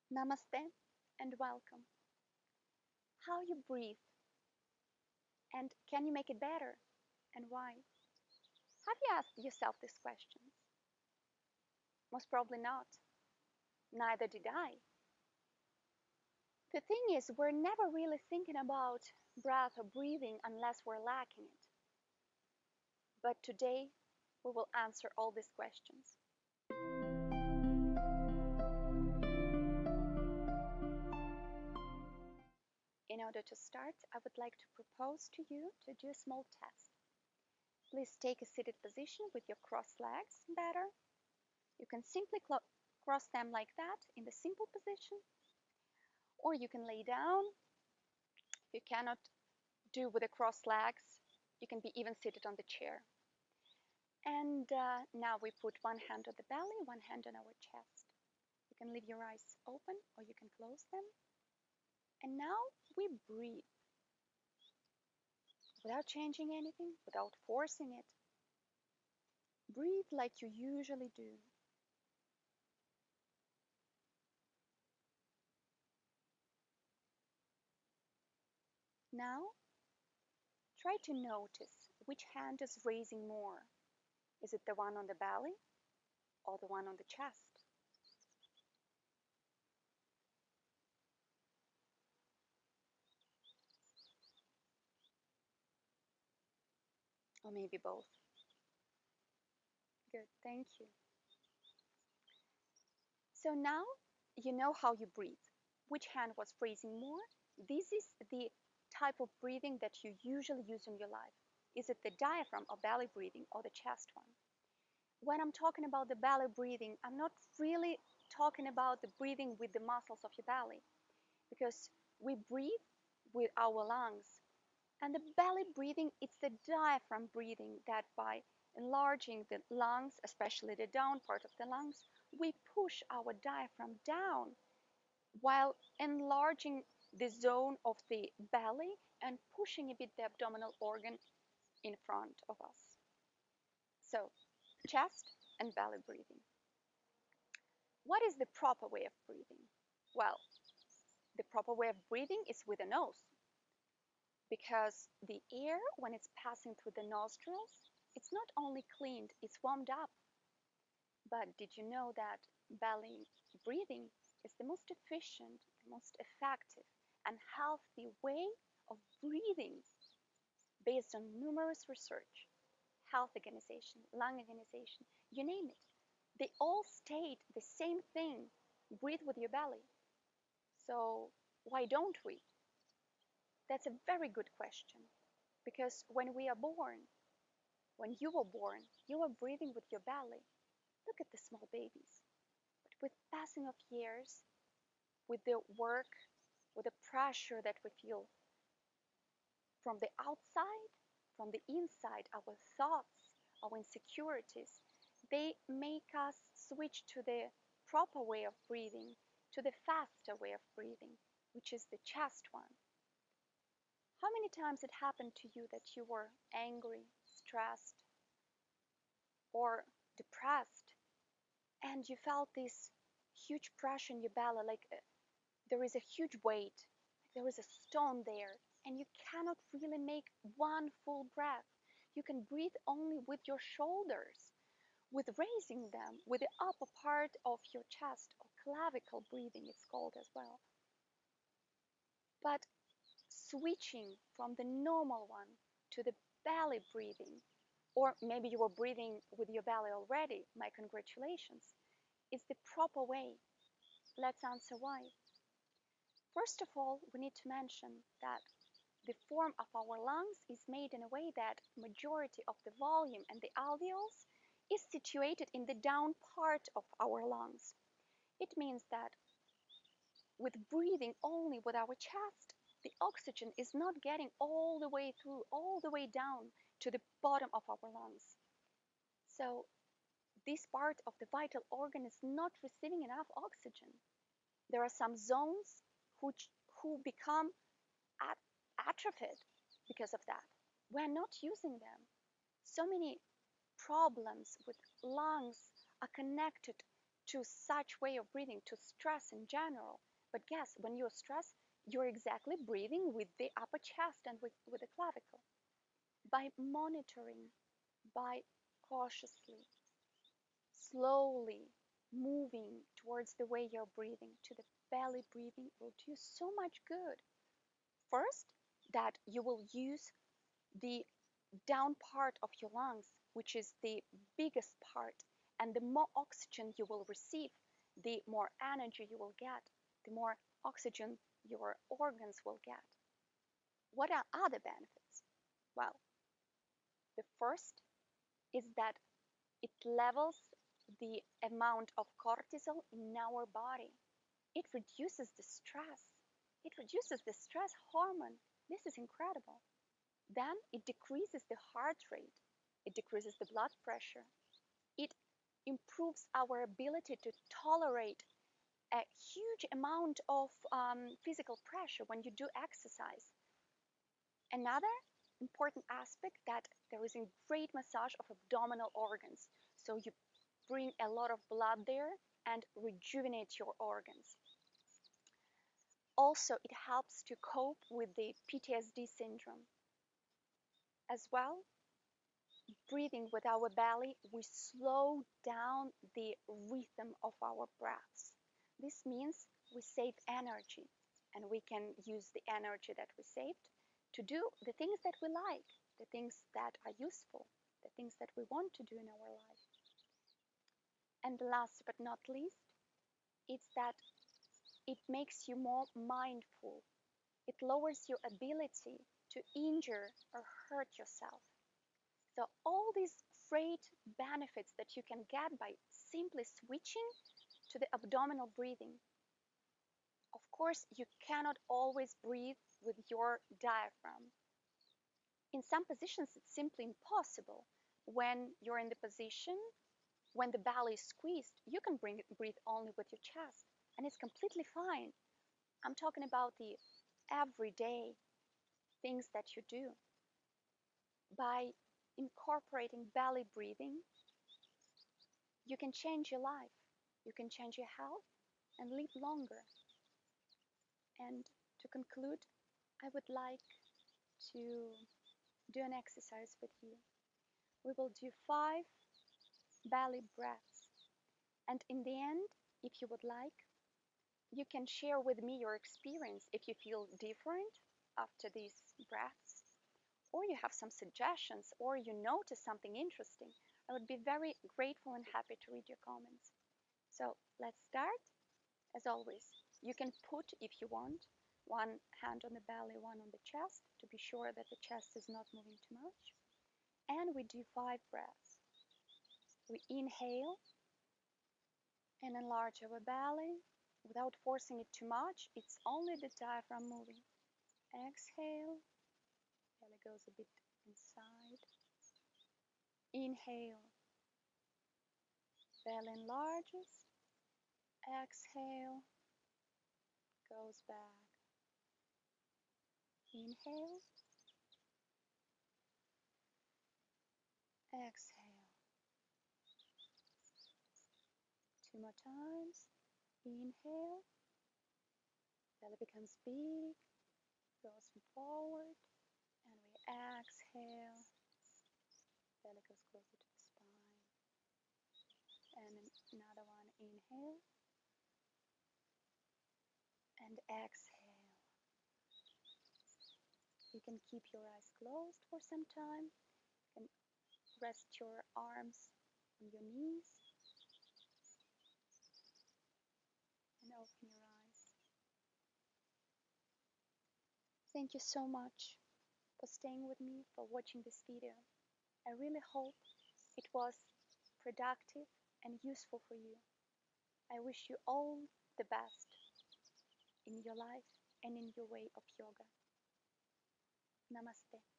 Namaste and welcome. How you breathe and can you make it better and why? Have you asked yourself these questions? Most probably not. Neither did I. The thing is, we're never really thinking about breath or breathing unless we're lacking it. But today, we will answer all these questions. In order to start, I would like to propose to you to do a small test. Please take a seated position with your crossed legs better. You can simply cross them like that in the simple position, or you can lay down. If you cannot do with the crossed legs, you can be even seated on the chair. And now we put one hand on the belly, one hand on our chest. You can leave your eyes open or you can close them. And now we breathe without changing anything, without forcing it. Breathe like you usually do. Now, try to notice which hand is raising more. Is it the one on the belly or the one on the chest? Or maybe both. Good, thank you. So now you know how you breathe. Which hand was raising more? This is the type of breathing that you usually use in your life. Is it the diaphragm or belly breathing or the chest one? When I'm talking about the belly breathing, I'm not really talking about the breathing with the muscles of your belly, because we breathe with our lungs. And the belly breathing, it's the diaphragm breathing that by enlarging the lungs, especially the down part of the lungs, we push our diaphragm down while enlarging the zone of the belly and pushing a bit the abdominal organ in front of us. So, chest and belly breathing. What is the proper way of breathing? Well, the proper way of breathing is with the nose, because the air, when it's passing through the nostrils, it's not only cleaned, it's warmed up. But did you know that belly breathing is the most efficient, the most effective, and healthy way of breathing based on numerous research, health organization, lung organization, you name it. They all state the same thing: breathe with your belly. So why don't we? That's a very good question, because when we are born, when you were born, you were breathing with your belly. Look at the small babies. But with passing of years, with the work, with the pressure that we feel from the outside, from the inside, our thoughts, our insecurities, they make us switch to the proper way of breathing, to the faster way of breathing, which is the chest one. How many times it happened to you that you were angry, stressed, or depressed, and you felt this huge pressure in your belly, like there is a huge weight, like there is a stone there, and you cannot really make one full breath. You can breathe only with your shoulders, with raising them, with the upper part of your chest, or clavicle breathing, it's called as well. But switching from the normal one to the belly breathing, or maybe you were breathing with your belly already, my congratulations, is the proper way. Let's answer why. First of all, we need to mention that the form of our lungs is made in a way that majority of the volume and the alveoles is situated in the down part of our lungs. It means that with breathing only with our chest, the oxygen is not getting all the way through, all the way down to the bottom of our lungs. So this part of the vital organ is not receiving enough oxygen. There are some zones who become atrophied because of that. We're not using them. So many problems with lungs are connected to such way of breathing, to stress in general. But guess, when you're stressed, you're exactly breathing with the upper chest and with the clavicle. By monitoring, by cautiously, slowly moving towards the way you're breathing, to the belly breathing, will do so much good. First, that you will use the down part of your lungs, which is the biggest part, and the more oxygen you will receive, the more energy you will get, the more oxygen your organs will get. What are other benefits? Well, the first is that it levels the amount of cortisol in our body. It reduces the stress. It reduces the stress hormone. This is incredible. Then it decreases the heart rate. It decreases the blood pressure. It improves our ability to tolerate a huge amount of physical pressure when you do exercise. Another important aspect that there is a great massage of abdominal organs. So you bring a lot of blood there and rejuvenate your organs. Also, it helps to cope with the PTSD syndrome. As well, breathing with our belly, we slow down the rhythm of our breaths. This means we save energy, and we can use the energy that we saved to do the things that we like, the things that are useful, the things that we want to do in our life. And last but not least, it's that it makes you more mindful. It lowers your ability to injure or hurt yourself. So all these great benefits that you can get by simply switching to the abdominal breathing. Of course, you cannot always breathe with your diaphragm. In some positions, it's simply impossible. When you're in the position, when the belly is squeezed, you can breathe only with your chest, and it's completely fine. I'm talking about the everyday things that you do. By incorporating belly breathing, you can change your life, you can change your health, and live longer. And to conclude, I would like to do an exercise with you. We will do 5 belly breaths. And in the end, if you would like, you can share with me your experience if you feel different after these breaths, or you have some suggestions, or you notice something interesting. I would be very grateful and happy to read your comments. So let's start. As always, you can put, if you want, one hand on the belly, one on the chest, to be sure that the chest is not moving too much. And we do 5 breaths. We inhale and enlarge our belly without forcing it too much. It's only the diaphragm moving. Exhale, belly goes a bit inside. Inhale, belly enlarges. Exhale, goes back. Inhale, exhale. 2 more times. Inhale, belly becomes big, goes forward, and we exhale, belly goes closer to the spine. And another one, inhale, and exhale. You can keep your eyes closed for some time. You can rest your arms on your knees and open your eyes. Thank you so much for staying with me, for watching this video. I really hope it was productive and useful for you. I wish you all the best in your life and in your way of yoga. Namaste.